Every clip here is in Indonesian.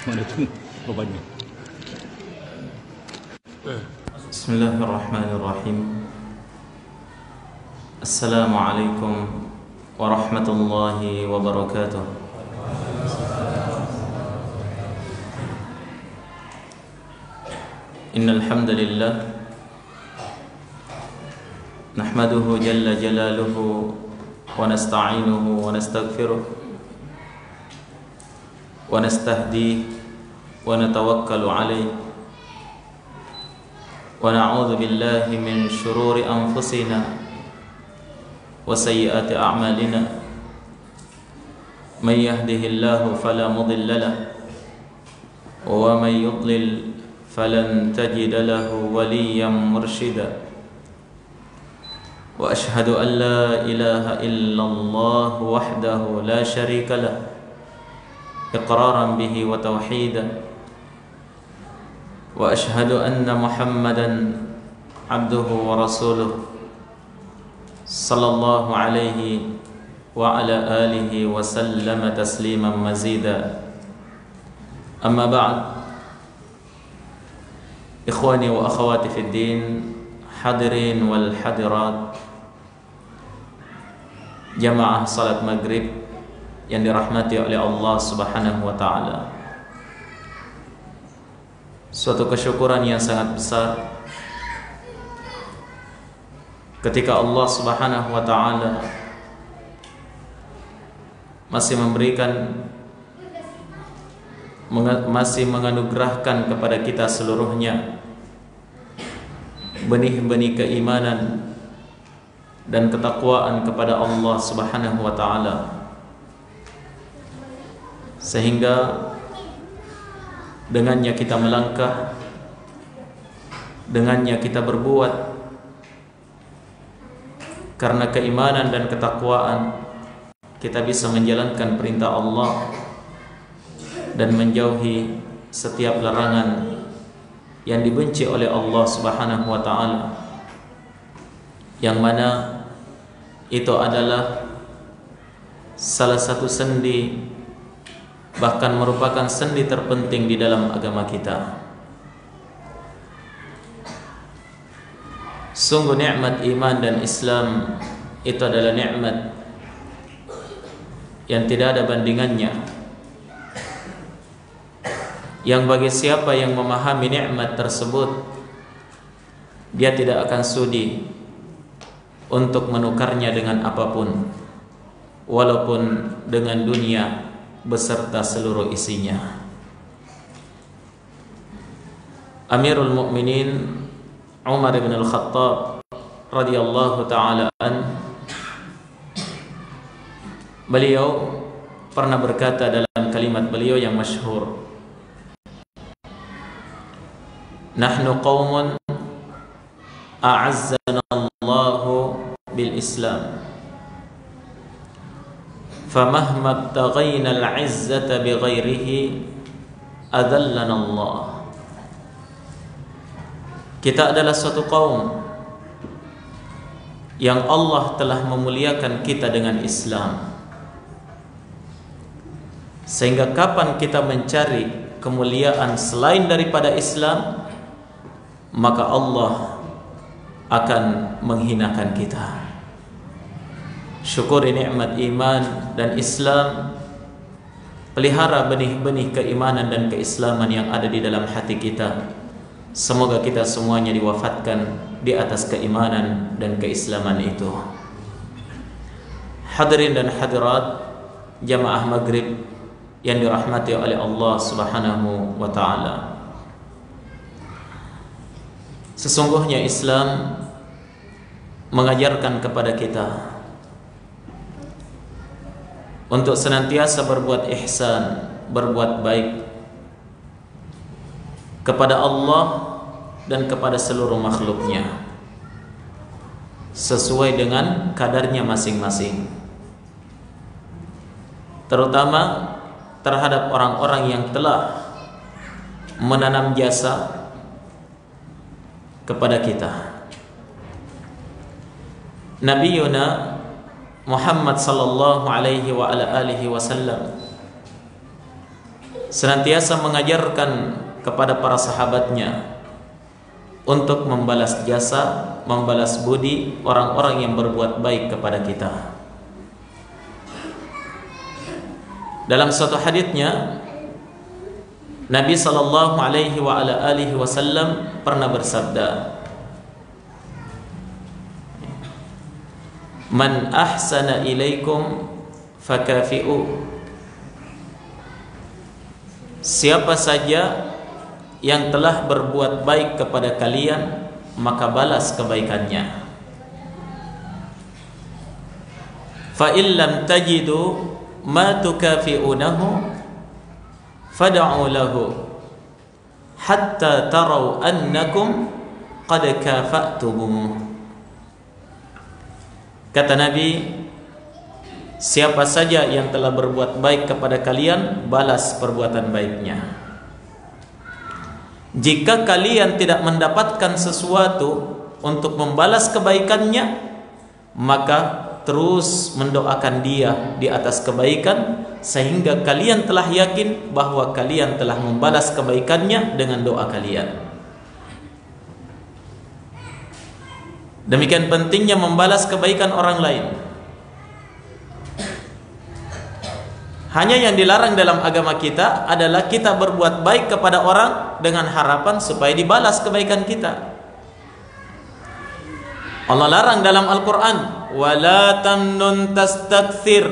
Mana itu bapaknya? Bismillahirrahmanirrahim. Assalamualaikum warahmatullahi wabarakatuh. Innal hamdalillah nahmaduhu jalla jalaluhu wa nasta'inuhu wa nastaghfiruh wa nastahdihi wa natawakkalu alayhi wa na'udzu billahi min shururi anfusina wa sayyiati a'malina may yahdihillahu fala mudilla lahu wa may yudlil falan tajida lahu waliyyan murshida wa ashhadu an la ilaha illallah wahdahu la sharika lahu iqraran bihi wa tauhidan wa ashhadu anna Muhammadan abduhu wa rasuluh sallallahu alaihi wa ala alihi wa sallama tasliman mazida. Amma ba'd. Ikhwani wa akhawati fid din, hadirin wal hadirat, jamaah salat maghrib yang dirahmati oleh Allah Subhanahu wa taala. Suatu kesyukuran yang sangat besar ketika Allah Subhanahu wa taala masih menganugerahkan kepada kita seluruhnya benih-benih keimanan dan ketakwaan kepada Allah Subhanahu wa taala, sehingga dengannya kita melangkah, dengannya kita berbuat. Karena keimanan dan ketakwaan kita bisa menjalankan perintah Allah dan menjauhi setiap larangan yang dibenci oleh Allah Subhanahu wa taala, yang mana itu adalah salah satu sendi, bahkan merupakan sendi terpenting di dalam agama kita. Sungguh nikmat iman dan Islam itu adalah nikmat yang tidak ada bandingannya, yang bagi siapa yang memahami nikmat tersebut, dia tidak akan sudi untuk menukarnya dengan apapun, walaupun dengan dunia beserta seluruh isinya. Amirul Mukminin Umar bin Al-Khattab radhiyallahu taala beliau pernah berkata dalam kalimat beliau yang masyhur, "Nahnu qaumun a'azzana Allahu bil Islam, famahma btaghayna al-'izzata bighairihi adallana Allah." Kita adalah suatu kaum yang Allah telah memuliakan kita dengan Islam, sehingga kapan kita mencari kemuliaan selain daripada Islam, maka Allah akan menghinakan kita. Syukuri nikmat iman dan Islam, pelihara benih-benih keimanan dan keislaman yang ada di dalam hati kita. Semoga kita semuanya diwafatkan di atas keimanan dan keislaman itu. Hadirin dan hadirat jamaah maghrib yang dirahmati oleh Allah Subhanahu wa taala. Sesungguhnya Islam mengajarkan kepada kita untuk senantiasa berbuat ihsan, berbuat baik kepada Allah dan kepada seluruh makhluknya, sesuai dengan kadarnya masing-masing, terutama terhadap orang-orang yang telah menanam jasa kepada kita. Nabiyuna Muhammad sallallahu alaihi wa ala alihi wasallam senantiasa mengajarkan kepada para sahabatnya untuk membalas jasa, membalas budi orang-orang yang berbuat baik kepada kita. Dalam suatu haditsnya, Nabi sallallahu alaihi wasallam pernah bersabda, "Man ahsana ilaikum fakafi'u." Siapa saja yang telah berbuat baik kepada kalian, maka balas kebaikannya. Fa illam tajidu ma tukafi'unahu fad'u lahu hatta tarau annakum qad kafa'tumuh. Kata Nabi, siapa saja yang telah berbuat baik kepada kalian, balas perbuatan baiknya. Jika kalian tidak mendapatkan sesuatu untuk membalas kebaikannya, maka terus mendoakan dia di atas kebaikan, sehingga kalian telah yakin bahwa kalian telah membalas kebaikannya dengan doa kalian. Demikian pentingnya membalas kebaikan orang lain. Hanya yang dilarang dalam agama kita adalah kita berbuat baik kepada orang dengan harapan supaya dibalas kebaikan kita. Allah larang dalam Al-Quran, wala tamnun tastakthir.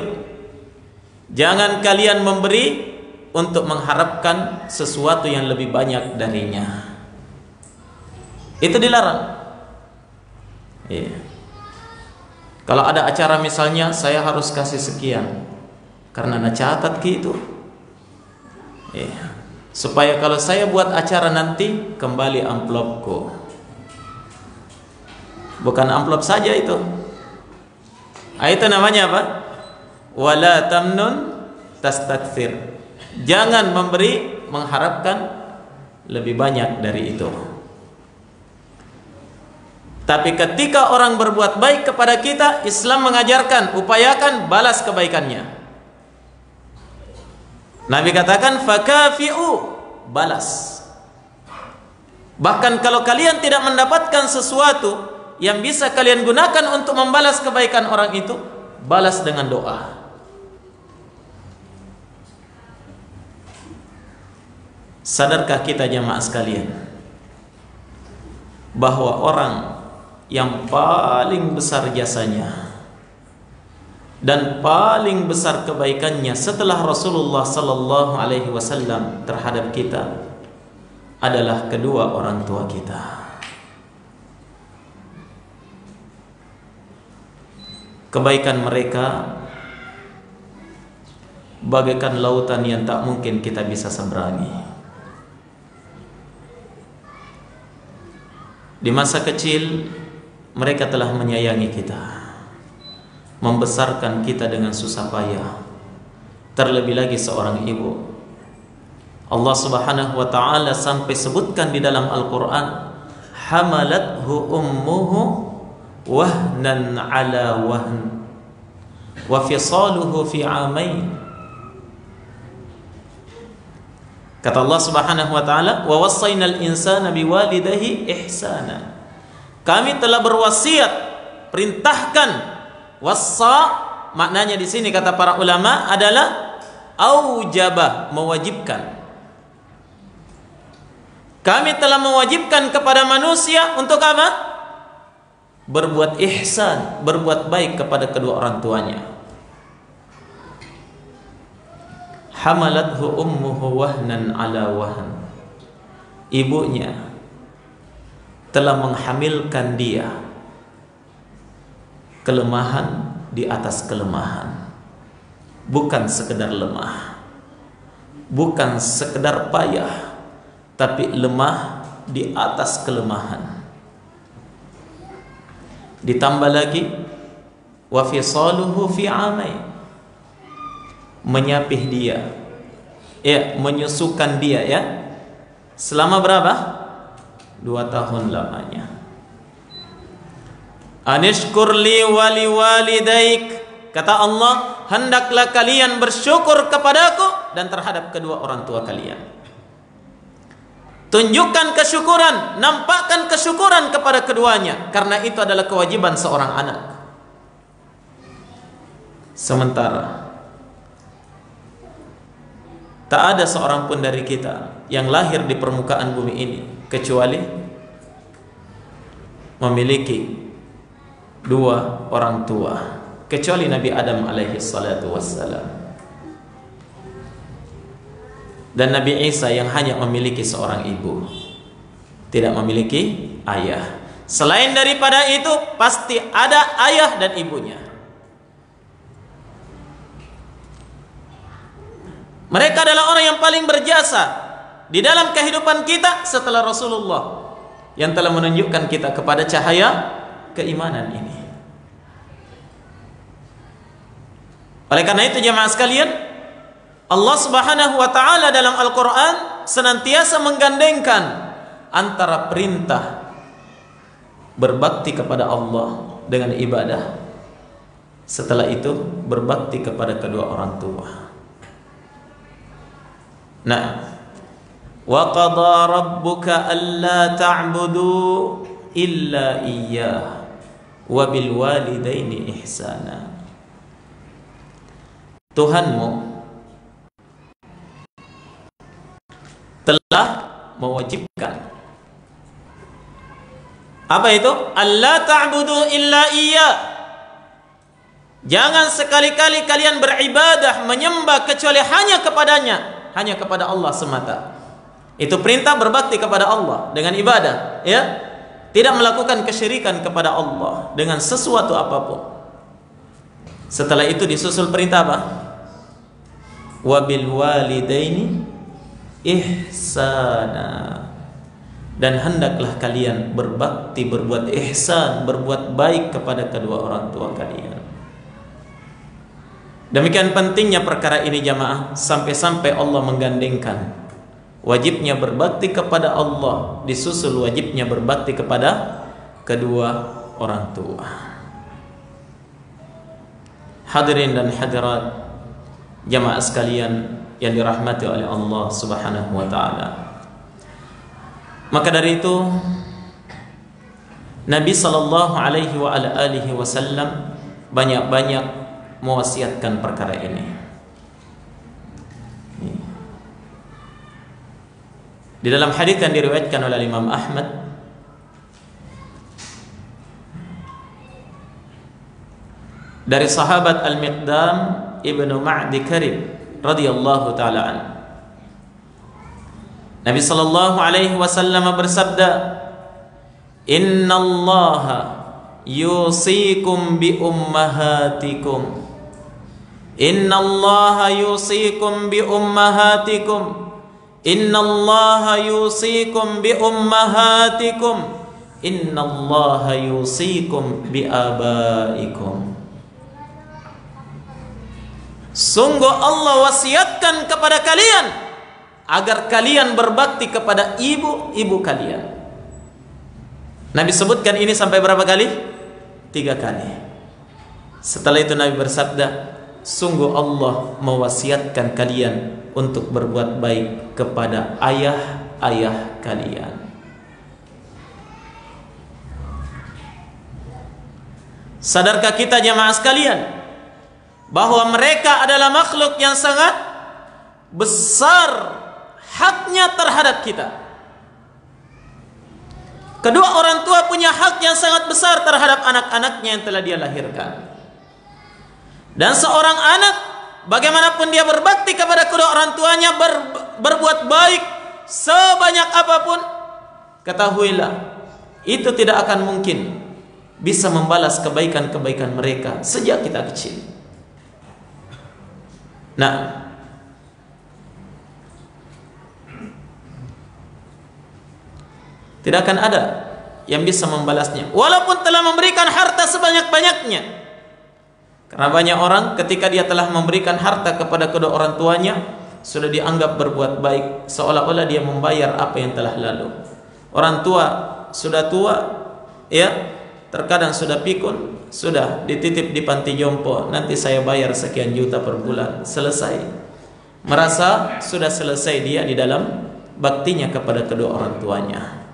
Jangan kalian memberi untuk mengharapkan sesuatu yang lebih banyak darinya. Itu dilarang. Iya. Kalau ada acara misalnya, saya harus kasih sekian karena nak catat gitu. Iya. Supaya kalau saya buat acara nanti kembali amplopku. Bukan amplop saja itu. Itu namanya apa? Wala tamnun tastakthir. Jangan memberi mengharapkan lebih banyak dari itu. Tapi ketika orang berbuat baik kepada kita, Islam mengajarkan upayakan balas kebaikannya. Nabi katakan fakafi'u, balas. Bahkan kalau kalian tidak mendapatkan sesuatu yang bisa kalian gunakan untuk membalas kebaikan orang itu, balas dengan doa. Sadarkah kita jamaah sekalian bahwa orang yang paling besar jasanya dan paling besar kebaikannya setelah Rasulullah sallallahu alaihi wasallam terhadap kita adalah kedua orang tua kita. Kebaikan mereka bagaikan lautan yang tak mungkin kita bisa seberangi. Di masa kecil mereka telah menyayangi kita, membesarkan kita dengan susah payah. Terlebih lagi seorang ibu. Allah Subhanahu wa taala sampai sebutkan di dalam Al-Qur'an, hamalathu ummuhu wahnan ala wahn wa fisaluhu fi amain. Kata Allah Subhanahu wa taala, wa wassaynal insana biwalidayhi ihsana. Kami telah berwasiat, perintahkan. Wassa maknanya di sini kata para ulama adalah aujabah, mewajibkan. Kami telah mewajibkan kepada manusia untuk apa? Berbuat ihsan, berbuat baik kepada kedua orang tuanya. Hamalathu ummuhu wahnan ala wahn. Ibunya telah menghamilkan dia kelemahan di atas kelemahan. Bukan sekedar lemah, bukan sekedar payah, tapi lemah di atas kelemahan. Ditambah lagi wa fisaluhu fi amain, menyapih dia, ya, menyusukan dia, ya, selama berapa? 2 tahun lamanya. Anishkur li wali walidaik, Kata Allah, hendaklah kalian bersyukur kepadaku dan terhadap kedua orang tua kalian. Tunjukkan kesyukuran, nampakkan kesyukuran kepada keduanya, karena itu adalah kewajiban seorang anak. Sementara tak ada seorang pun dari kita yang lahir di permukaan bumi ini kecuali memiliki dua orang tua, kecuali Nabi Adam alaihi salatu wassalam, dan Nabi Isa yang hanya memiliki seorang ibu, tidak memiliki ayah. Selain daripada itu pasti ada ayah dan ibunya. Mereka adalah orang yang paling berjasa di dalam kehidupan kita setelah Rasulullah, yang telah menunjukkan kita kepada cahaya keimanan ini. Oleh karena itu jemaah sekalian, Allah Subhanahu wa taala dalam Al-Qur'an senantiasa menggandengkan antara perintah berbakti kepada Allah dengan ibadah, setelah itu berbakti kepada kedua orang tua. Nah, wa qada rabbuka alla ta'budu illa iyyah wa bil walidaini ihsana. Tuhanmu telah mewajibkan apa itu? Alla ta'budu illa iyyah. Jangan sekali-kali kalian beribadah menyembah kecuali hanya kepadanya, hanya kepada Allah semata. Itu perintah berbakti kepada Allah dengan ibadah, ya. Tidak melakukan kesyirikan kepada Allah dengan sesuatu apapun. Setelah itu disusul perintah apa? Wabil walidaini ihsana. Dan hendaklah kalian berbakti, berbuat ihsan, berbuat baik kepada kedua orang tua kalian. Demikian pentingnya perkara ini jamaah, sampai-sampai Allah menggandengkan wajibnya berbakti kepada Allah disusul wajibnya berbakti kepada kedua orang tua. Hadirin dan hadirat jamaah sekalian yang dirahmati oleh Allah Subhanahu wa taala. Maka dari itu Nabi sallallahu alaihi wa ala alihi wasallam banyak-banyak mewasiatkan perkara ini. Di dalam hadis yang diriwayatkan oleh Imam Ahmad dari sahabat Al-Miqdam ibnu Ma'di Karib radhiyallahu taala an, Nabi sallallahu alaihi wasallam bersabda, "Innallaha yusikum bi ummahatikum." Innallaha yusikum bi ummahatikum. Innallaha yusikum bi ummahatikum. Innallaha yusikum bi abaikum. Sungguh Allah wasiatkan kepada kalian agar kalian berbakti kepada ibu-ibu kalian. Nabi sebutkan ini sampai berapa kali? 3 kali. Setelah itu Nabi bersabda, sungguh Allah mewasiatkan kalian untuk berbuat baik kepada ayah-ayah kalian. Sadarkah kita jemaah sekalian bahwa mereka adalah makhluk yang sangat besar haknya terhadap kita? Kedua orang tua punya hak yang sangat besar terhadap anak-anaknya yang telah dia lahirkan. Dan seorang anak bagaimanapun dia berbakti kepada kedua orang tuanya, berbuat baik sebanyak apapun, ketahuilah itu tidak akan mungkin bisa membalas kebaikan-kebaikan mereka sejak kita kecil. Nah, tidak akan ada yang bisa membalasnya walaupun telah memberikan harta sebanyak-banyaknya. Karena banyak orang ketika dia telah memberikan harta kepada kedua orang tuanya sudah dianggap berbuat baik, seolah-olah dia membayar apa yang telah lalu. Orang tua sudah tua, ya, terkadang sudah pikun, sudah dititip di panti jompo, nanti saya bayar sekian juta per bulan, selesai. Merasa sudah selesai dia di dalam baktinya kepada kedua orang tuanya.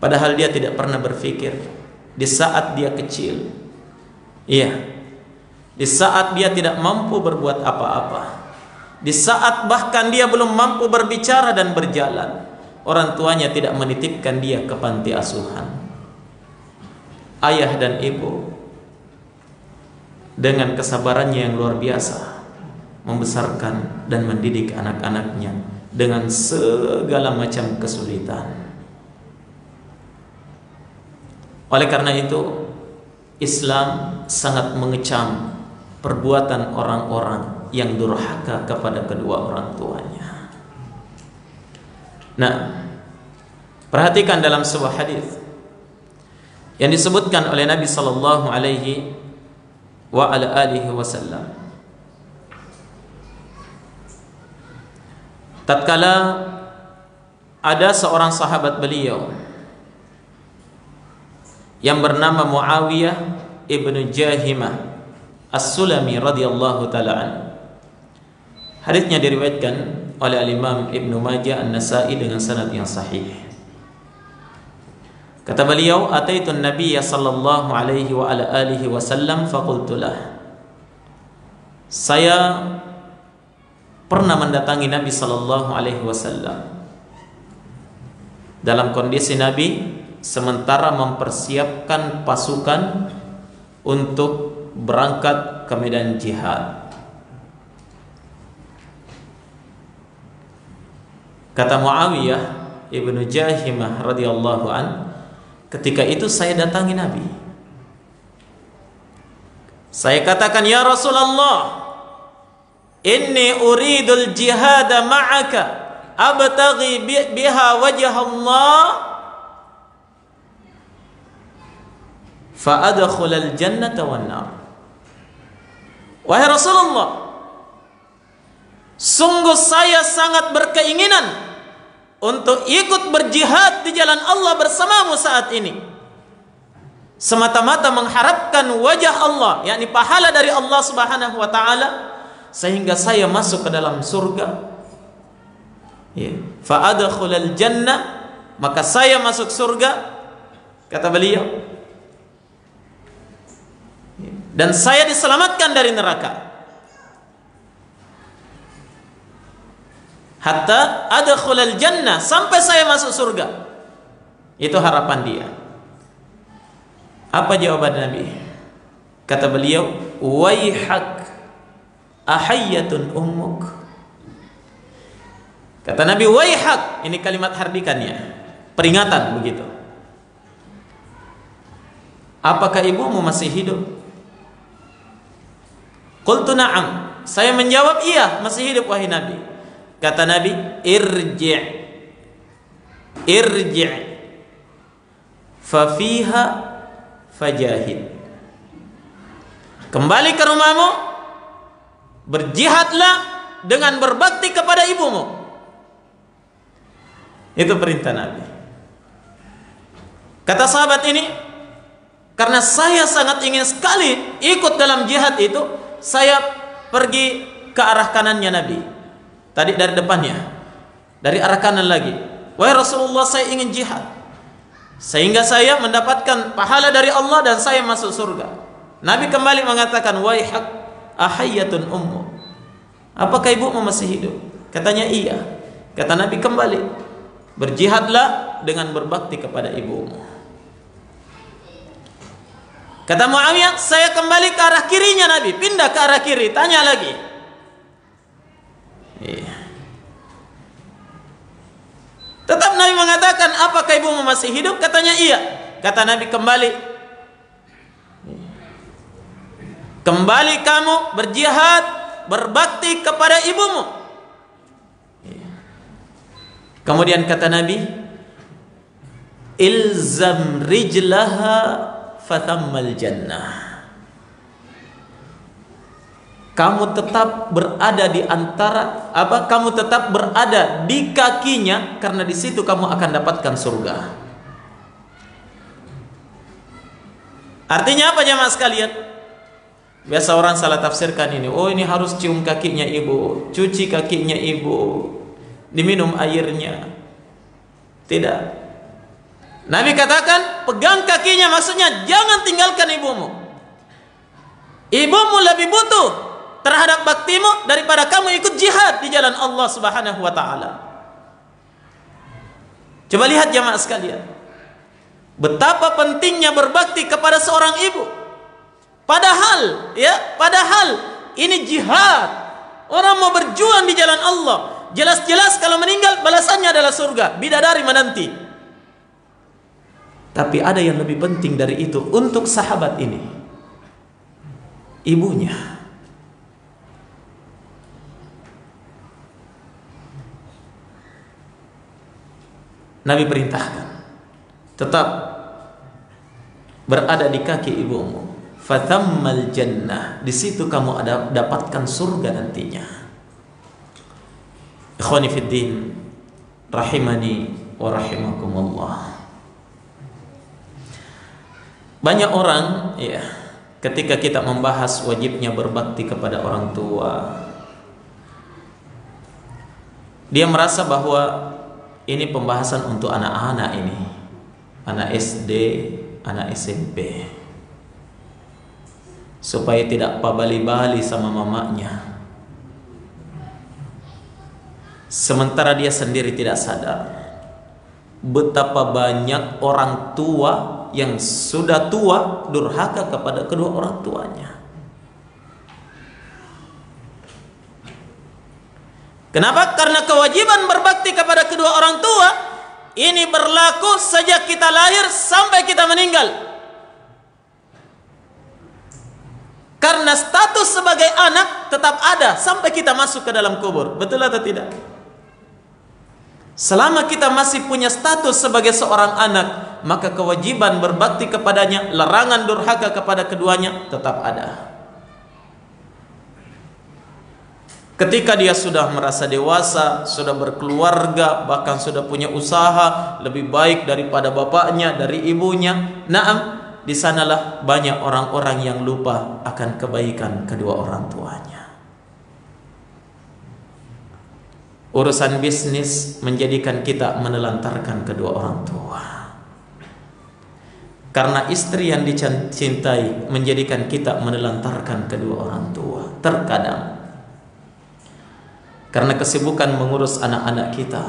Padahal dia tidak pernah berpikir di saat dia kecil, di saat dia tidak mampu berbuat apa-apa, di saat bahkan dia belum mampu berbicara dan berjalan, orang tuanya tidak menitipkan dia ke panti asuhan. Ayah dan ibu dengan kesabarannya yang luar biasa membesarkan dan mendidik anak-anaknya dengan segala macam kesulitan. Oleh karena itu, Islam sangat mengecam perbuatan orang-orang yang durhaka kepada kedua orang tuanya. Nah, perhatikan dalam sebuah hadis yang disebutkan oleh Nabi sallallahu alaihi wa ala alihi wasallam. Tatkala ada seorang sahabat beliau yang bernama Muawiyah ibnu Jahimah As-Sulami radhiyallahu taala anhu. Hadisnya diriwayatkan oleh Al-Imam Ibnu Majah An-Nasa'i dengan sanad yang sahih. Kata beliau, "Ataitu an-nabiyya sallallahu alaihi wa ala alihi wasallam faqultu lah." Saya pernah mendatangi Nabi sallallahu alaihi wasallam dalam kondisi Nabi sementara mempersiapkan pasukan untuk berangkat ke medan jihad. Kata Muawiyah ibnu Jahimah radhiyallahu an, ketika itu saya datangi Nabi. Saya katakan, "Ya Rasulullah, inni uridul jihad ma'aka abtaghi biha wajh Allah fa adkhulal jannata wan nar." Wahai Rasulullah, sungguh saya sangat berkeinginan untuk ikut berjihad di jalan Allah bersamamu saat ini, semata-mata mengharapkan wajah Allah, yakni pahala dari Allah Subhanahu wa taala, sehingga saya masuk ke dalam surga. Fa adkhulal jannah, maka saya masuk surga, kata beliau, dan saya diselamatkan dari neraka. Hatta adkhulal jannah, sampai saya masuk surga. Itu harapan dia. Apa jawaban Nabi? Kata beliau, "Waihak, ahayyatun ummuk." Kata Nabi, "Waihak," ini kalimat hardikannya, peringatan begitu. "Apakah ibumu masih hidup?" Qultu na'am. Saya menjawab, "Iya, masih hidup wahai Nabi." Kata Nabi, "Irji' fa fiha fajahid." Kembali ke rumahmu, berjihadlah dengan berbakti kepada ibumu. Itu perintah Nabi. Kata sahabat ini, karena saya sangat ingin sekali ikut dalam jihad itu, saya pergi ke arah kanannya Nabi. Tadi dari depannya, dari arah kanan lagi. "Wahai Rasulullah, saya ingin jihad sehingga saya mendapatkan pahala dari Allah dan saya masuk surga." Nabi kembali mengatakan, "Waihak, ahayyatun ummu." Apakah ibumu masih hidup? Katanya, "Iya." Kata Nabi kembali, "Berjihadlah dengan berbakti kepada ibumu." Kata Muawiyah, saya kembali ke arah kirinya Nabi, pindah ke arah kiri, tanya lagi. Tetap Nabi mengatakan, "Apakah ibumu masih hidup?" Katanya, "Iya." Kata Nabi kembali, "Kembali kamu berjihad, berbakti kepada ibumu." Kemudian kata Nabi, "Ilzam rijlaha fathammal jannah." Kamu tetap berada di antara kamu tetap berada di kakinya, karena di situ kamu akan dapatkan surga. Artinya apa jemaah sekalian? Biasa orang salah tafsirkan ini. Oh, ini harus cium kakinya ibu, cuci kakinya ibu, diminum airnya. Tidak. Nabi katakan pegang kakinya, maksudnya jangan tinggalkan ibumu. Ibumu lebih butuh terhadap baktimu daripada kamu ikut jihad di jalan Allah Subhanahu wa taala. Coba lihat jamaah sekalian, betapa pentingnya berbakti kepada seorang ibu. Padahal ini jihad. Orang mau berjuang di jalan Allah. Jelas-jelas kalau meninggal balasannya adalah surga, bidadari menanti. Tapi ada yang lebih penting dari itu untuk sahabat ini. Ibunya. Nabi perintahkan tetap berada di kaki ibumu. Fathammal jannah, di situ kamu dapatkan surga nantinya. Ikhwani fid din, rahimani wa rahimakumullah. Banyak orang ya, ketika kita membahas wajibnya berbakti kepada orang tua, dia merasa bahwa ini pembahasan untuk anak-anak ini, anak SD, anak SMP, supaya tidak pabali-bali sama mamanya. Sementara dia sendiri tidak sadar betapa banyak orang tua yang sudah tua durhaka kepada kedua orang tuanya. Kenapa? Karena kewajiban berbakti kepada kedua orang tua ini berlaku sejak kita lahir sampai kita meninggal. Karena status sebagai anak tetap ada sampai kita masuk ke dalam kubur. Betul atau tidak? Selama kita masih punya status sebagai seorang anak, maka kewajiban berbakti kepadanya, larangan durhaka kepada keduanya tetap ada. Ketika dia sudah merasa dewasa, sudah berkeluarga, bahkan sudah punya usaha lebih baik daripada bapaknya, dari ibunya, naam, di sanalah banyak orang-orang yang lupa akan kebaikan kedua orang tuanya. Urusan bisnis menjadikan kita menelantarkan kedua orang tua. Karena istri yang dicintai menjadikan kita menelantarkan kedua orang tua. Terkadang karena kesibukan mengurus anak-anak kita,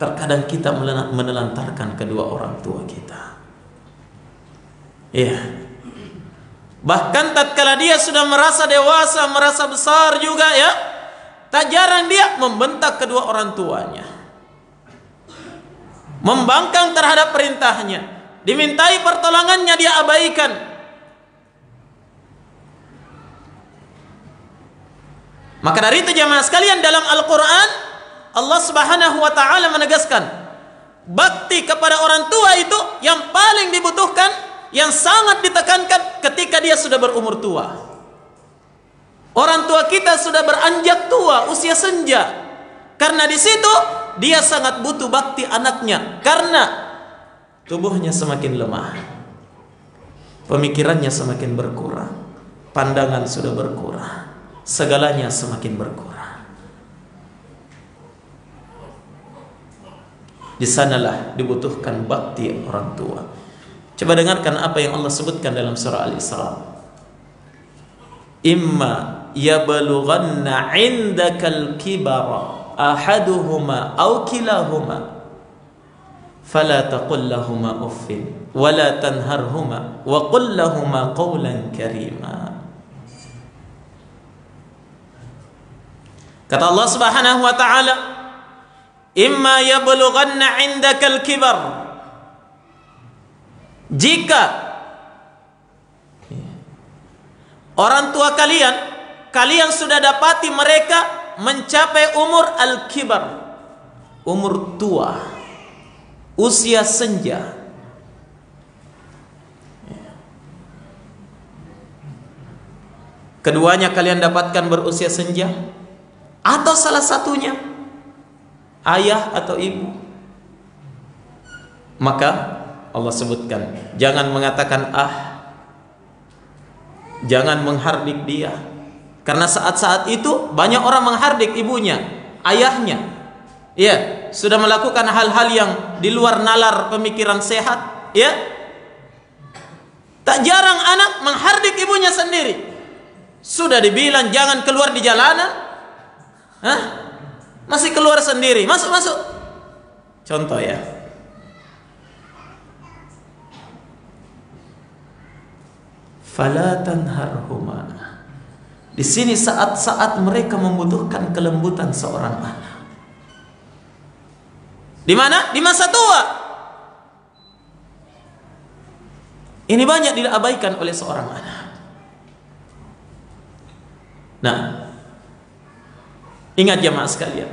terkadang kita menelantarkan kedua orang tua kita. Iya. Bahkan tatkala dia sudah merasa dewasa, merasa besar juga ya, tak jarang dia membentak kedua orang tuanya, membangkang terhadap perintahnya, dimintai pertolongannya dia abaikan. Maka dari itu jamaah sekalian, dalam Al-Quran Allah Subhanahu wa ta'ala menegaskan bakti kepada orang tua itu yang paling dibutuhkan, yang sangat ditekankan ketika dia sudah berumur tua. Orang tua kita sudah beranjak tua, usia senja. Karena di situ dia sangat butuh bakti anaknya, karena tubuhnya semakin lemah, pemikirannya semakin berkurang, pandangan sudah berkurang, segalanya semakin berkurang. Di sanalah dibutuhkan bakti orang tua. Coba dengarkan apa yang Allah sebutkan dalam surah Al-Isra. Imma yablughanna 'indakal kibara ahaduhuma aw kilahuma fala taqul lahumā uffin wa la tanharhumā wa qul lahumā qawlan karīmā. Kata Allah Subhanahu wa ta'ala, imma yablughanna 'indakal kibar, jika orang tua kalian sudah dapati mereka mencapai umur al-kibar, umur tua, usia senja, keduanya kalian dapatkan berusia senja, atau salah satunya ayah atau ibu, maka Allah sebutkan jangan mengatakan Jangan menghardik dia. Karena saat-saat itu banyak orang menghardik ibunya, ayahnya. Ya, sudah melakukan hal-hal yang di luar nalar pemikiran sehat, ya. Tak jarang anak menghardik ibunya sendiri. Sudah dibilang jangan keluar di jalanan, masih keluar sendiri. Masuk. Contoh ya. Fala tanharhuma. Di sini saat-saat mereka membutuhkan kelembutan seorang anak. Di mana? Di masa tua. Ini banyak diabaikan oleh seorang anak. Nah, ingat jamaah sekalian,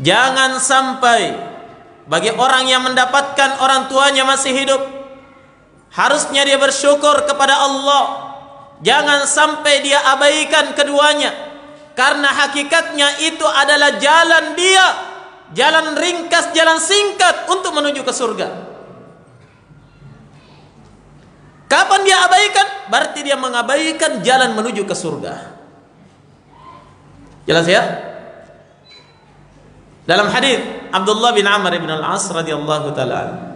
jangan sampai bagi orang yang mendapatkan orang tuanya masih hidup, harusnya dia bersyukur kepada Allah. Jangan sampai dia abaikan keduanya, karena hakikatnya itu adalah jalan dia, jalan ringkas, jalan singkat untuk menuju ke surga. Kapan dia abaikan? Berarti dia mengabaikan jalan menuju ke surga. Jelas ya? Dalam hadis Abdullah bin Amr bin Al-As radhiyallahu taala,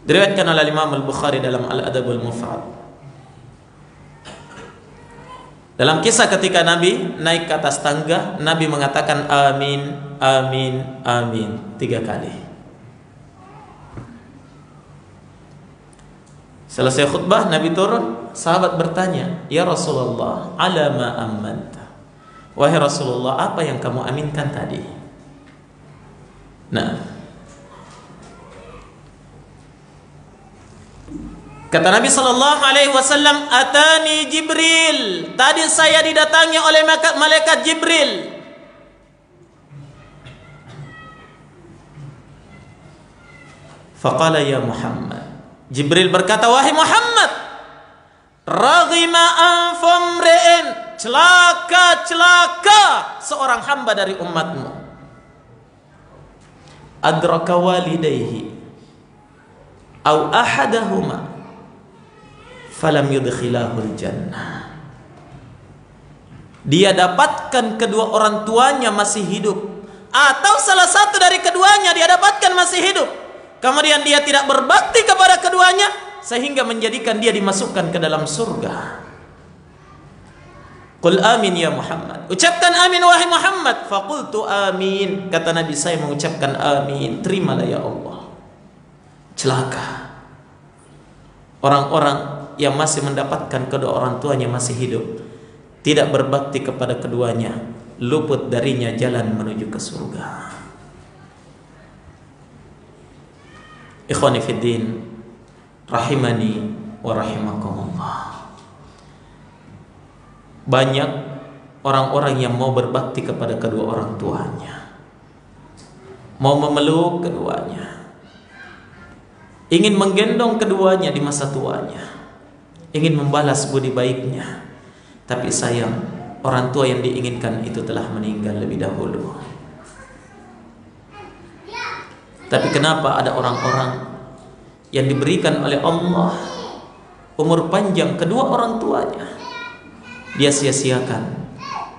diriwayatkan oleh Imam Al-Bukhari dalam Al-Adab Al-Mufrad. Dalam kisah ketika Nabi naik ke atas tangga, Nabi mengatakan amin, amin, amin 3 kali. Selesai khutbah, Nabi turun, sahabat bertanya, "Ya Rasulullah, ala ma ammanta?" Wahai Rasulullah, apa yang kamu aminkan tadi? Nah, kata Nabi sallallahu alaihi wasallam, "Atani Jibril." Tadi saya didatangi oleh malaikat Jibril. Faqala ya Muhammad. Jibril berkata, "Wahai Muhammad, raghima anfamri'in." Celaka seorang hamba dari umatmu. Adraka walidayhi au ahadahuma falam yudkhilahul jannah. Dia dapatkan kedua orang tuanya masih hidup, atau salah satu dari keduanya dia dapatkan masih hidup, kemudian dia tidak berbakti kepada keduanya sehingga menjadikan dia dimasukkan ke dalam surga. Qul amin ya Muhammad. Ucapkan amin wahai Muhammad. Faqultu amin. Kata Nabi, saya mengucapkan amin. Terimalah ya Allah. Celaka orang-orang yang masih mendapatkan kedua orang tuanya masih hidup, tidak berbakti kepada keduanya, luput darinya jalan menuju ke surga. Ikhwani fiddin, rahimani wa rahimakumullah. Banyak orang-orang yang mau berbakti kepada kedua orang tuanya, mau memeluk keduanya, ingin menggendong keduanya di masa tuanya, ingin membalas budi baiknya. Tapi sayang, orang tua yang diinginkan itu telah meninggal lebih dahulu. Tapi kenapa ada orang-orang yang diberikan oleh Allah umur panjang kedua orang tuanya, dia sia-siakan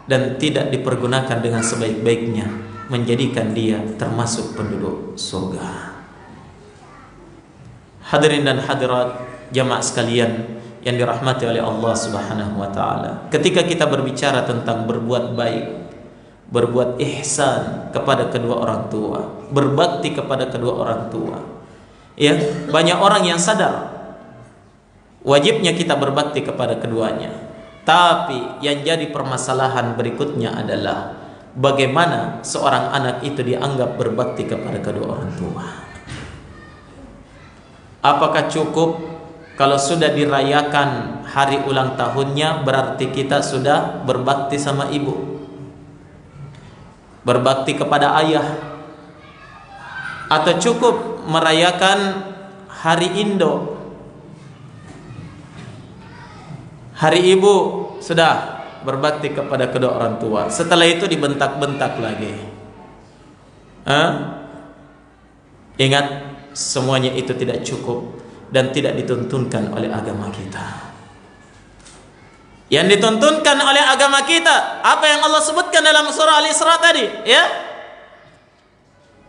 dan tidak dipergunakan dengan sebaik-baiknya, menjadikan dia termasuk penduduk surga. Hadirin dan hadirat jamaah sekalian yang dirahmati oleh Allah Subhanahu wa taala, ketika kita berbicara tentang berbuat baik, berbuat ihsan kepada kedua orang tua, berbakti kepada kedua orang tua, ya, banyak orang yang sadar wajibnya kita berbakti kepada keduanya. Tapi yang jadi permasalahan berikutnya adalah bagaimana seorang anak itu dianggap berbakti kepada kedua orang tua. Apakah cukup kalau sudah dirayakan hari ulang tahunnya berarti kita sudah berbakti sama ibu, berbakti kepada ayah? Atau cukup merayakan hari Indo, hari ibu, sudah berbakti kepada kedua orang tua? Setelah itu dibentak-bentak lagi. Ingat, semuanya itu tidak cukup. dan tidak dituntunkan oleh agama kita. Yang dituntunkan oleh agama kita, apa yang Allah sebutkan dalam surah Al-Isra tadi, ya?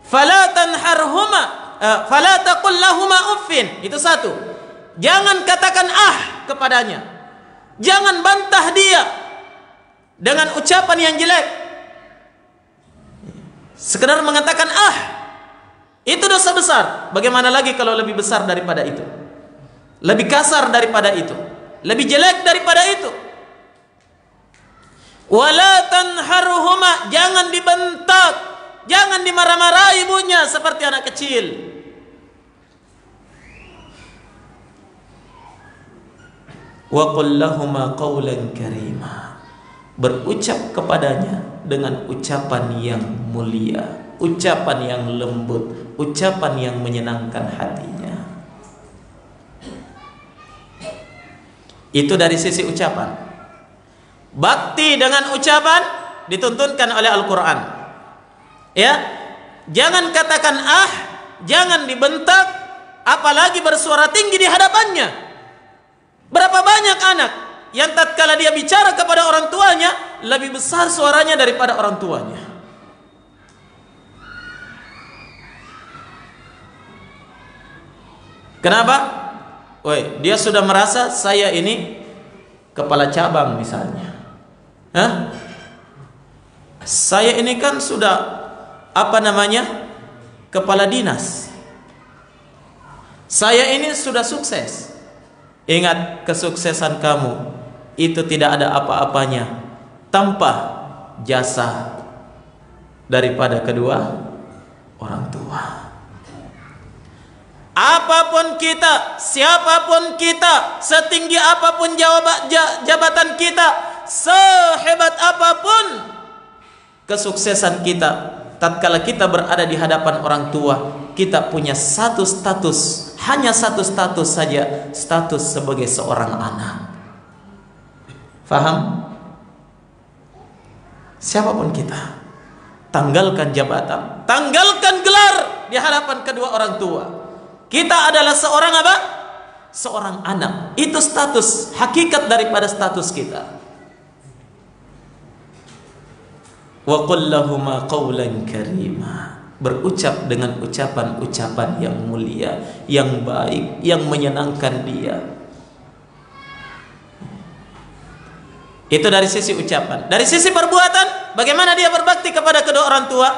Fala tanharhuma, fala taqul lahuma uffin. Itu satu. Jangan katakan kepadanya. Jangan bantah dia dengan ucapan yang jelek. Sekedar mengatakan itu dosa besar. Bagaimana lagi kalau lebih besar daripada itu? Lebih kasar daripada itu, lebih jelek daripada itu. Wala tanharhuma, jangan dibentak, jangan dimarah-marahi ibunya seperti anak kecil. Wa qul lahuma qawlan karima, berucap kepadanya dengan ucapan yang mulia, ucapan yang lembut, ucapan yang menyenangkan hatinya. Itu dari sisi ucapan. Bakti dengan ucapan dituntunkan oleh Al-Quran. Ya, jangan katakan jangan dibentak, apalagi bersuara tinggi di hadapannya. Berapa banyak anak yang tatkala dia bicara kepada orang tuanya lebih besar suaranya daripada orang tuanya. Kenapa? Dia sudah merasa saya ini kepala cabang misalnya. Saya ini kan sudah kepala dinas. Saya ini sudah sukses. Ingat, kesuksesan kamu itu tidak ada apa-apanya tanpa jasa daripada kedua orang tua. Apapun kita, siapapun kita, setinggi apapun jabatan kita, sehebat apapun kesuksesan kita, tatkala kita berada di hadapan orang tua, kita punya satu status, hanya satu status saja, status sebagai seorang anak. Faham? Siapapun kita, tanggalkan jabatan, tanggalkan gelar di hadapan kedua orang tua. Kita adalah seorang apa? Seorang anak. Itu status, hakikat daripada status kita. Wa qul lahuma qawlan karima, berucap dengan ucapan-ucapan yang mulia, yang baik, yang menyenangkan dia. Itu dari sisi ucapan. Dari sisi perbuatan, bagaimana dia berbakti kepada kedua orang tua?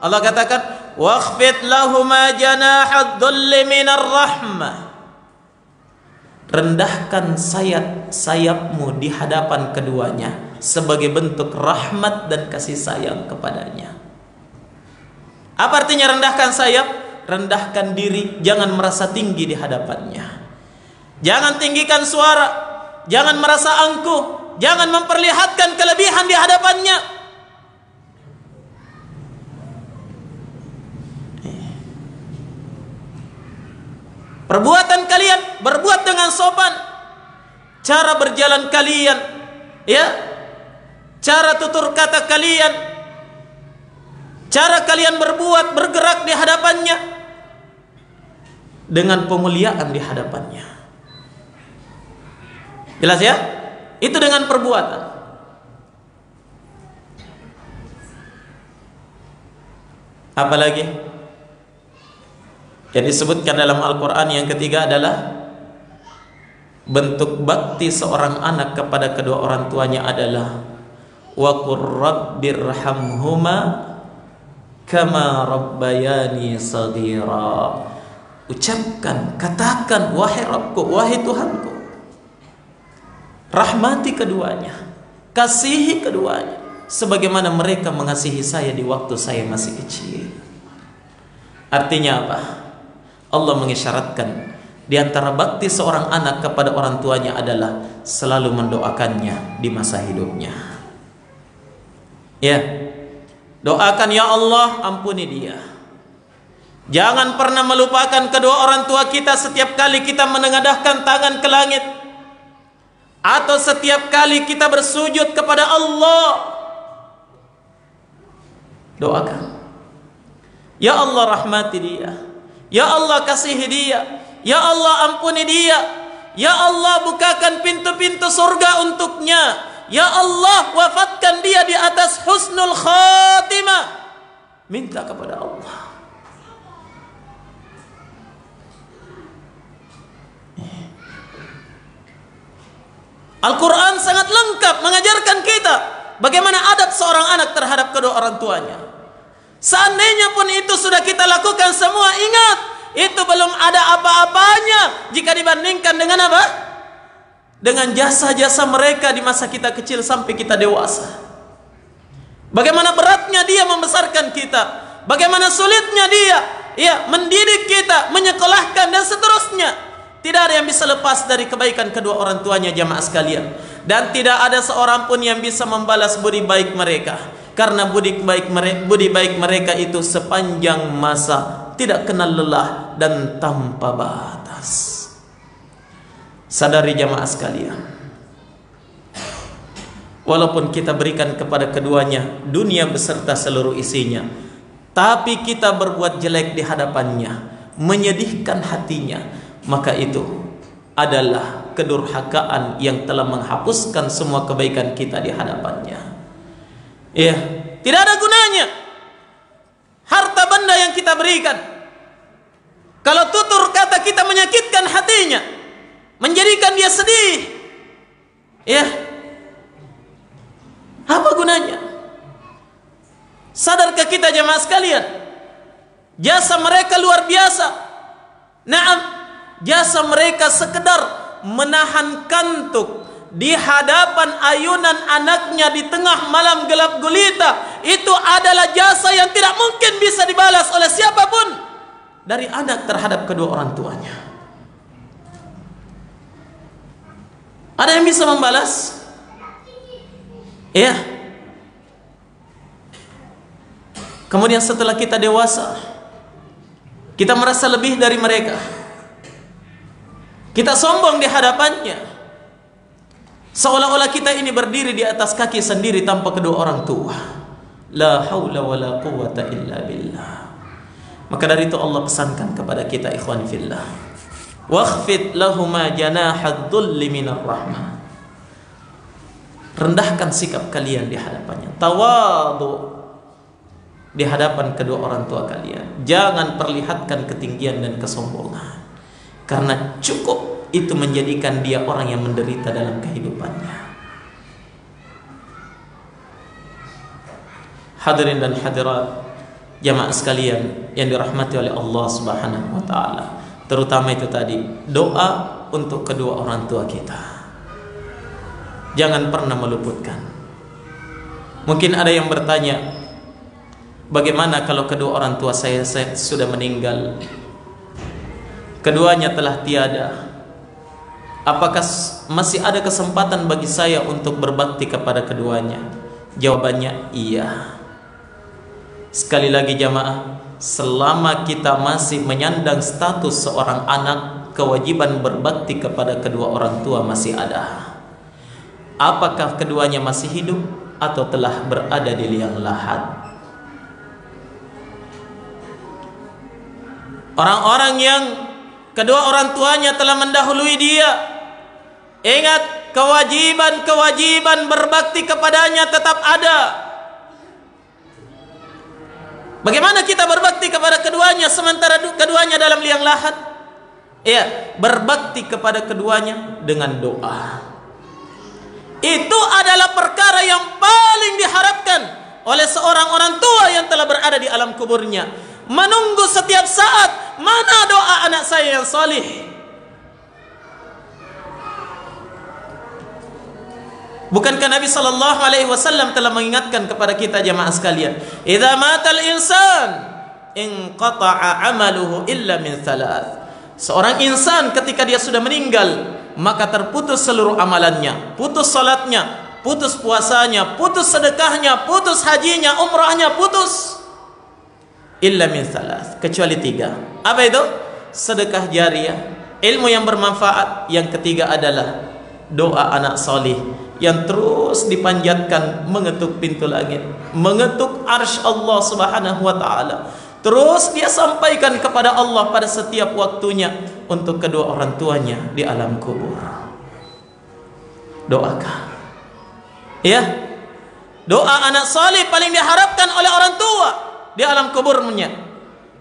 Allah katakan, wakhfid lahuma janahad dhulli minar rahmah, rendahkan sayapmu di hadapan keduanya sebagai bentuk rahmat dan kasih sayang kepadanya. Apa artinya rendahkan sayap? Rendahkan diri, jangan merasa tinggi di hadapannya. Jangan tinggikan suara, jangan merasa angkuh, jangan memperlihatkan kelebihan di hadapannya. Perbuatan kalian berbuat dengan sopan. Cara berjalan kalian, ya, cara tutur kata kalian, cara kalian berbuat, bergerak di hadapannya dengan pemuliaan di hadapannya. Jelas ya? Itu dengan perbuatan. Apalagi yang disebutkan dalam Al-Quran yang ketiga adalah bentuk bakti seorang anak kepada kedua orang tuanya adalah wa qur rabbirhamhuma kama rabbayani shaghira. Ucapkan, katakan, wahai Rabbku, wahai Tuhanku, rahmati keduanya, kasihi keduanya sebagaimana mereka mengasihi saya di waktu saya masih kecil. Artinya apa? Allah mengisyaratkan di antara bakti seorang anak kepada orang tuanya adalah selalu mendoakannya di masa hidupnya. Ya, doakan, ya Allah, ampuni dia. Jangan pernah melupakan kedua orang tua kita setiap kali kita menengadahkan tangan ke langit, atau setiap kali kita bersujud kepada Allah. Doakan, ya Allah, rahmati dia. Ya Allah, kasihi dia. Ya Allah, ampuni dia. Ya Allah, bukakan pintu-pintu surga untuknya. Ya Allah, wafatkan dia di atas husnul khatimah. Minta kepada Allah. Al-Quran sangat lengkap mengajarkan kita bagaimana adab seorang anak terhadap kedua orang tuanya. Seandainya pun itu sudah kita lakukan semua, ingat, itu belum ada apa-apanya jika dibandingkan dengan apa? Dengan jasa-jasa mereka di masa kita kecil sampai kita dewasa. Bagaimana beratnya dia membesarkan kita, bagaimana sulitnya dia mendidik kita, menyekolahkan dan seterusnya. Tidak ada yang bisa lepas dari kebaikan kedua orang tuanya, jamaah sekalian. Dan tidak ada seorang pun yang bisa membalas budi baik mereka. Karena budi baik mereka itu sepanjang masa, tidak kenal lelah dan tanpa batas. Sadari jamaah sekalian, walaupun kita berikan kepada keduanya dunia beserta seluruh isinya, tapi kita berbuat jelek di hadapannya, menyedihkan hatinya, maka itu adalah kedurhakaan yang telah menghapuskan semua kebaikan kita di hadapannya. Ya, tidak ada gunanya harta benda yang kita berikan kalau tutur kata kita menyakitkan hatinya, menjadikan dia sedih. Ya, apa gunanya? Sadarkah kita jemaah sekalian, jasa mereka luar biasa. Naam, jasa mereka sekedar menahan kantuk di hadapan ayunan anaknya di tengah malam gelap gulita, itu adalah jasa yang tidak mungkin bisa dibalas oleh siapapun dari anak terhadap kedua orang tuanya. Ada yang bisa membalas? Ya. Kemudian setelah kita dewasa, kita merasa lebih dari mereka, kita sombong di hadapannya, seolah-olah kita ini berdiri di atas kaki sendiri tanpa kedua orang tua. La haula wa la quwwata illa billah. Maka dari itu Allah pesankan kepada kita, ikhwan fillah, wakhfid lahuma janahad dhulli minar rahmah. Rendahkan sikap kalian di hadapannya, tawadhu di hadapan kedua orang tua kalian. Jangan perlihatkan ketinggian dan kesombongan, karena cukup itu menjadikan dia orang yang menderita dalam kehidupannya. Hadirin dan hadirat jamaah sekalian yang dirahmati oleh Allah Subhanahu wa taala, terutama itu tadi, doa untuk kedua orang tua kita jangan pernah meluputkan. Mungkin ada yang bertanya, bagaimana kalau kedua orang tua saya sudah meninggal, keduanya telah tiada, apakah masih ada kesempatan bagi saya untuk berbakti kepada keduanya? Jawabannya iya. Sekali lagi jamaah, selama kita masih menyandang status seorang anak, kewajiban berbakti kepada kedua orang tua masih ada. Apakah keduanya masih hidup atau telah berada di liang lahat? Orang-orang yang kedua orang tuanya telah mendahului dia, ingat, kewajiban berbakti kepadanya tetap ada. Bagaimana kita berbakti kepada keduanya sementara keduanya dalam liang lahat? Ya, berbakti kepada keduanya dengan doa. Itu adalah perkara yang paling diharapkan oleh seorang orang tua yang telah berada di alam kuburnya, menunggu setiap saat, mana doa anak saya yang salih. Bukankah Nabi sallallahu alaihi wasallam telah mengingatkan kepada kita jamaah sekalian, idza matal insan inqata'a 'amaluhu illa min thalath. Seorang insan ketika dia sudah meninggal, maka terputus seluruh amalannya, putus salatnya, putus puasanya, putus sedekahnya, putus hajinya, umrahnya, putus. Illa min thalath, kecuali tiga. Apa itu? Sedekah jariyah, ilmu yang bermanfaat. Yang ketiga adalah doa anak salih yang terus dipanjatkan mengetuk pintu langit, mengetuk arsy Allah Subhanahu wa taala. Terus dia sampaikan kepada Allah pada setiap waktunya, untuk kedua orang tuanya di alam kubur. Doakan. Ya. Doa anak saleh paling diharapkan oleh orang tua di alam kuburnya.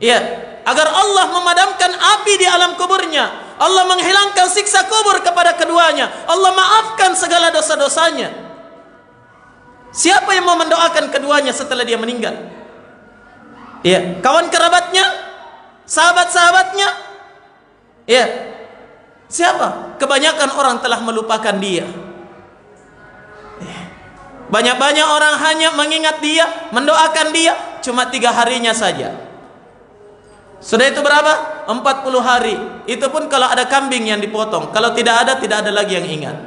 Ya, agar Allah memadamkan api di alam kuburnya. Allah menghilangkan siksa kubur kepada keduanya. Allah maafkan segala dosa-dosanya. Siapa yang mau mendoakan keduanya setelah dia meninggal? Ya, kawan kerabatnya, sahabat-sahabatnya. Ya. Siapa? Kebanyakan orang telah melupakan dia. Banyak-banyak orang hanya mengingat dia, mendoakan dia cuma 3 harinya saja. Sudah itu berapa? 40 hari. Itu pun kalau ada kambing yang dipotong. Kalau tidak ada lagi yang ingat.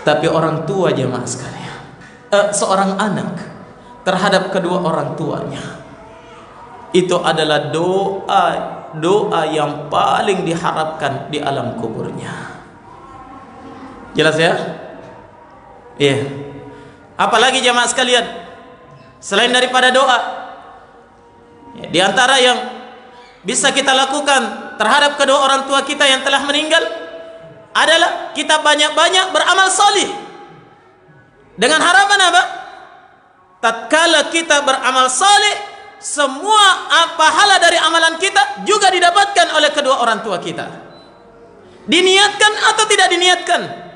Tapi orang tua jemaah sekalian, seorang anak terhadap kedua orang tuanya, itu adalah doa yang paling diharapkan di alam kuburnya. Jelas ya? Iya. Apalagi jemaah sekalian, selain daripada doa, ya, di antara yang bisa kita lakukan terhadap kedua orang tua kita yang telah meninggal adalah kita banyak-banyak beramal salih. Dengan harapan apa? Tatkala kita beramal salih, semua pahala dari amalan kita juga didapatkan oleh kedua orang tua kita. Diniatkan atau tidak diniatkan.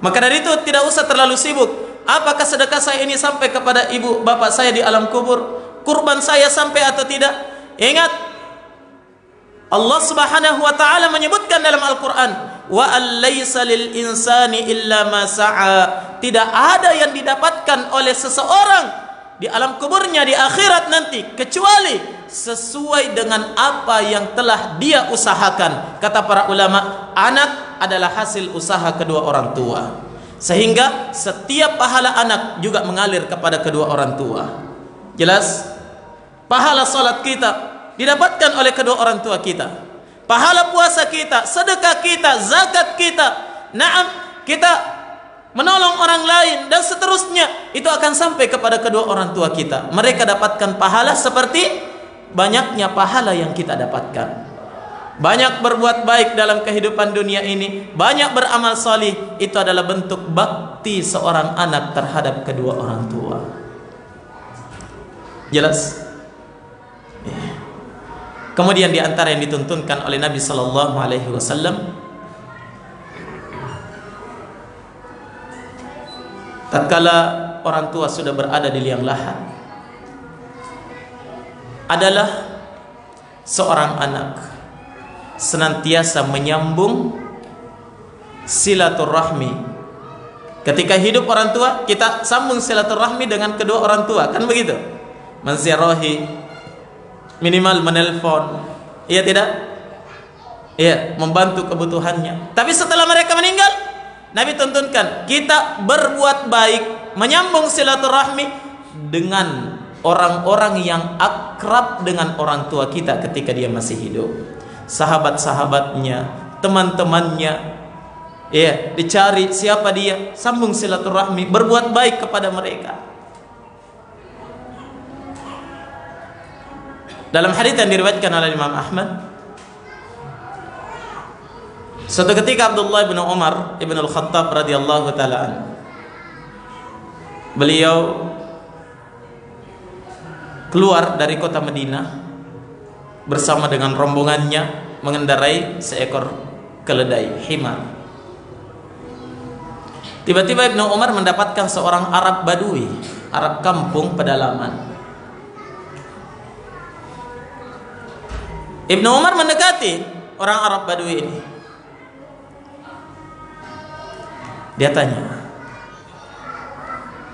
Maka dari itu tidak usah terlalu sibuk. Apakah sedekah saya ini sampai kepada ibu bapak saya di alam kubur? Kurban saya sampai atau tidak? Ingat, Allah Subhanahu wa taala menyebutkan dalam Al-Qur'an, wa allaysa lil insani illa ma sa'a. Tidak ada yang didapatkan oleh seseorang di alam kuburnya di akhirat nanti kecuali sesuai dengan apa yang telah dia usahakan. Kata para ulama, anak adalah hasil usaha kedua orang tua. Sehingga setiap pahala anak juga mengalir kepada kedua orang tua. Jelas? Pahala salat kita didapatkan oleh kedua orang tua kita. Pahala puasa kita, sedekah kita, zakat kita, naam, kita menolong orang lain dan seterusnya, itu akan sampai kepada kedua orang tua kita. Mereka dapatkan pahala seperti banyaknya pahala yang kita dapatkan. Banyak berbuat baik dalam kehidupan dunia ini, banyak beramal salih, itu adalah bentuk bakti seorang anak terhadap kedua orang tua. Jelas? Kemudian di antara yang dituntunkan oleh Nabi sallallahu alaihi wasallam, tatkala orang tua sudah berada di liang lahat, adalah seorang anak senantiasa menyambung silaturahmi. Ketika hidup orang tua, kita sambung silaturahmi dengan kedua orang tua, kan begitu? Menziarahi, minimal menelpon, iya tidak? Iya, membantu kebutuhannya. Tapi setelah mereka meninggal, Nabi tuntunkan kita berbuat baik, menyambung silaturahmi dengan orang-orang yang akrab dengan orang tua kita ketika dia masih hidup. Sahabat-sahabatnya, teman-temannya, ya, dicari siapa dia, sambung silaturahmi, berbuat baik kepada mereka. Dalam hadits yang diriwayatkan oleh Imam Ahmad, suatu ketika Abdullah bin Umar ibn al-Khattab radhiyallahu taala an, beliau keluar dari kota Madinah bersama dengan rombongannya mengendarai seekor keledai himar. Tiba-tiba Ibnu Umar mendapatkan seorang Arab Badui, Arab kampung pedalaman. Ibnu Umar mendekati orang Arab Badui ini. Dia tanya,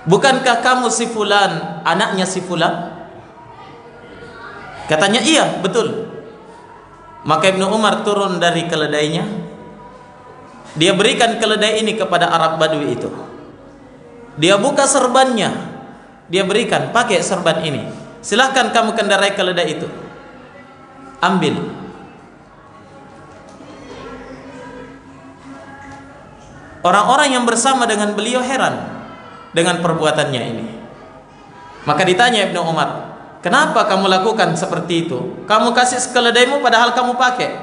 "Bukankah kamu si fulan, anaknya si fulan?" Katanya, "Iya, betul." Maka Ibnu Umar turun dari keledainya. Dia berikan keledai ini kepada Arab Badui itu. Dia buka serbannya. Dia berikan, pakai serban ini. Silahkan kamu kendarai keledai itu. Ambil. Orang-orang yang bersama dengan beliau heran dengan perbuatannya ini. Maka ditanya Ibnu Umar, Kenapa kamu lakukan seperti itu? Kamu kasih keledaimu padahal kamu pakai.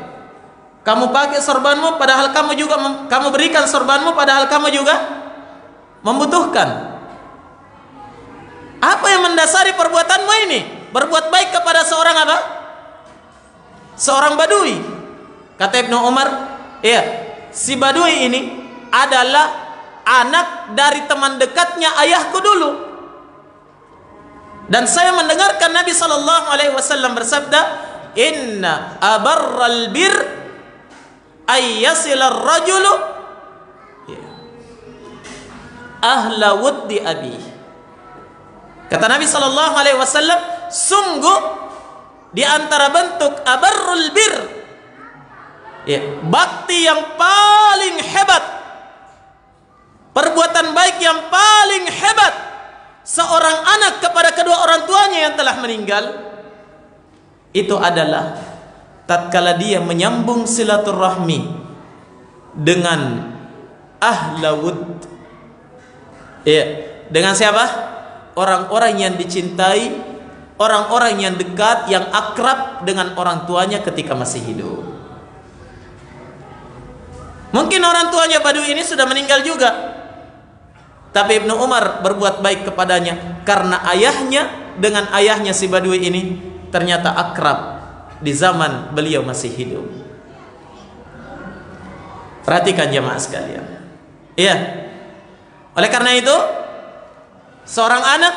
Kamu pakai sorbanmu padahal kamu juga kamu berikan sorbanmu padahal kamu juga membutuhkan. Apa yang mendasari perbuatanmu ini? Berbuat baik kepada seorang apa? Seorang badui. Kata Ibnu Umar, ya, si badui ini adalah anak dari teman dekatnya ayahku dulu. Dan saya mendengarkan Nabi sallallahu alaihi wasallam bersabda, "Inna abarral bir ay yasilar rajulu ahla wuddi abi." Kata Nabi sallallahu alaihi wasallam, sungguh di antara bentuk abarrul bir, ya, bakti yang paling hebat, perbuatan baik yang paling hebat seorang anak kepada kedua orang tuanya yang telah meninggal, itu adalah tatkala dia menyambung silaturahmi dengan ahlawud, ya, dengan siapa? Orang-orang yang dicintai, orang-orang yang dekat, yang akrab dengan orang tuanya ketika masih hidup. Mungkin orang tuanya badui ini sudah meninggal juga, tapi Ibnu Umar berbuat baik kepadanya karena ayahnya dengan ayahnya si badui ini ternyata akrab di zaman beliau masih hidup. Perhatikan jemaah sekalian. Iya. Oleh karena itu, seorang anak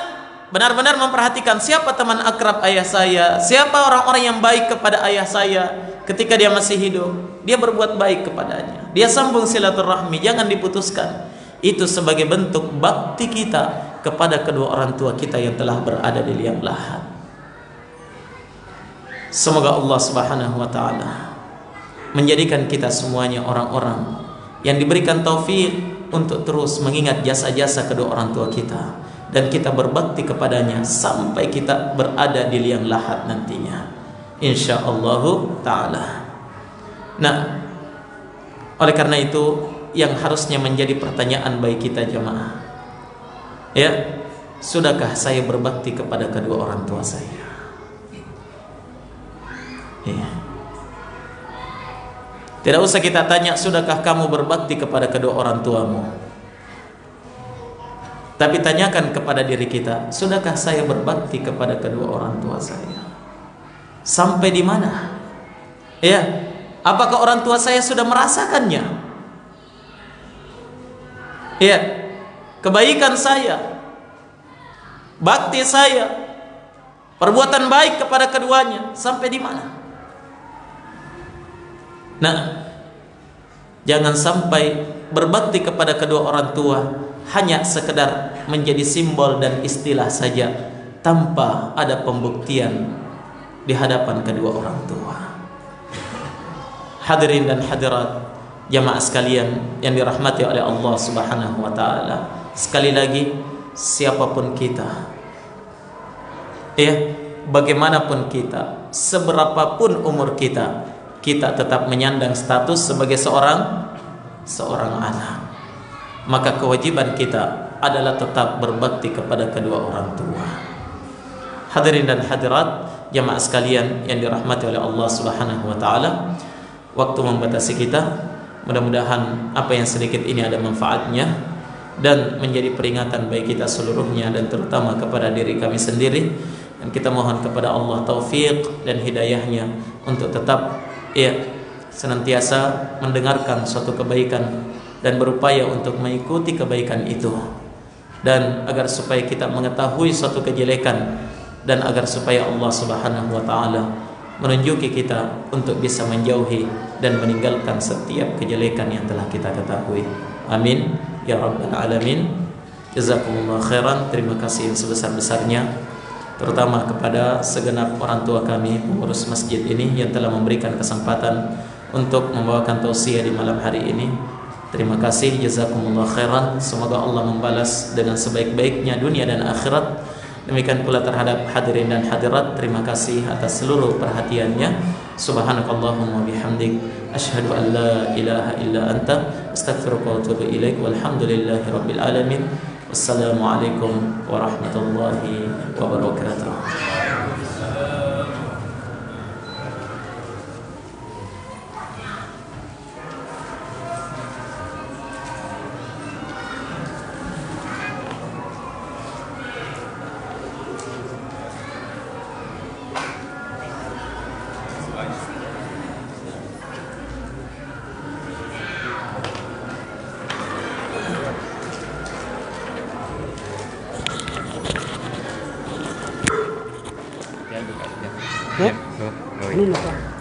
benar-benar memperhatikan siapa teman akrab ayah saya, siapa orang-orang yang baik kepada ayah saya ketika dia masih hidup. Dia berbuat baik kepadanya, dia sambung silaturahmi, jangan diputuskan. Itu sebagai bentuk bakti kita kepada kedua orang tua kita yang telah berada di liang lahat. Semoga Allah Subhanahu wa taala menjadikan kita semuanya orang-orang yang diberikan taufik untuk terus mengingat jasa-jasa kedua orang tua kita, dan kita berbakti kepadanya sampai kita berada di liang lahat nantinya, insyaallah ta'ala. Nah, oleh karena itu yang harusnya menjadi pertanyaan bagi kita jemaah, ya, sudahkah saya berbakti kepada kedua orang tua saya? Ya. Tidak usah kita tanya sudahkah kamu berbakti kepada kedua orang tuamu, tapi tanyakan kepada diri kita, sudahkah saya berbakti kepada kedua orang tua saya? Sampai di mana? Ya, apakah orang tua saya sudah merasakannya? Ya, kebaikan saya, bakti saya, perbuatan baik kepada keduanya, sampai di mana? Nah, jangan sampai berbakti kepada kedua orang tua hanya sekedar menjadi simbol dan istilah saja tanpa ada pembuktian di hadapan kedua orang tua. Hadirin dan hadirat jamaah sekalian yang dirahmati oleh Allah Subhanahu wa taala, sekali lagi, siapapun kita, ya, bagaimanapun kita, seberapapun umur kita, kita tetap menyandang status sebagai seorang anak. Maka kewajiban kita adalah tetap berbakti kepada kedua orang tua. Hadirin dan hadirat jamaah sekalian yang dirahmati oleh Allah Subhanahu wa taala, waktu membatasi kita, mudah-mudahan apa yang sedikit ini ada manfaatnya dan menjadi peringatan bagi kita seluruhnya, dan terutama kepada diri kami sendiri. Dan kita mohon kepada Allah taufik dan hidayahnya untuk tetap, ya, senantiasa mendengarkan suatu kebaikan dan berupaya untuk mengikuti kebaikan itu, dan agar supaya kita mengetahui suatu kejelekan, dan agar supaya Allah Subhanahu wa taala menunjuki kita untuk bisa menjauhi dan meninggalkan setiap kejelekan yang telah kita ketahui. Amin ya rabbal alamin. Jazakumullah khairan. Terima kasih yang sebesar-besarnya terutama kepada segenap orang tua kami pengurus masjid ini yang telah memberikan kesempatan untuk membawakan tausiah di malam hari ini. Terima kasih, jazakumullah khairan. Semoga Allah membalas dengan sebaik-baiknya dunia dan akhirat. Demikian pula terhadap hadirin dan hadirat, terima kasih atas seluruh perhatiannya. Subhanakallahumma bihamdik, asyhadu an la ilaha illa anta, astaghfiruka wa atubu ilaik. Walhamdulillahi rabbil alamin. Wassalamualaikum warahmatullahi wabarakatuh. Ya. Oh, oh, Ano na to?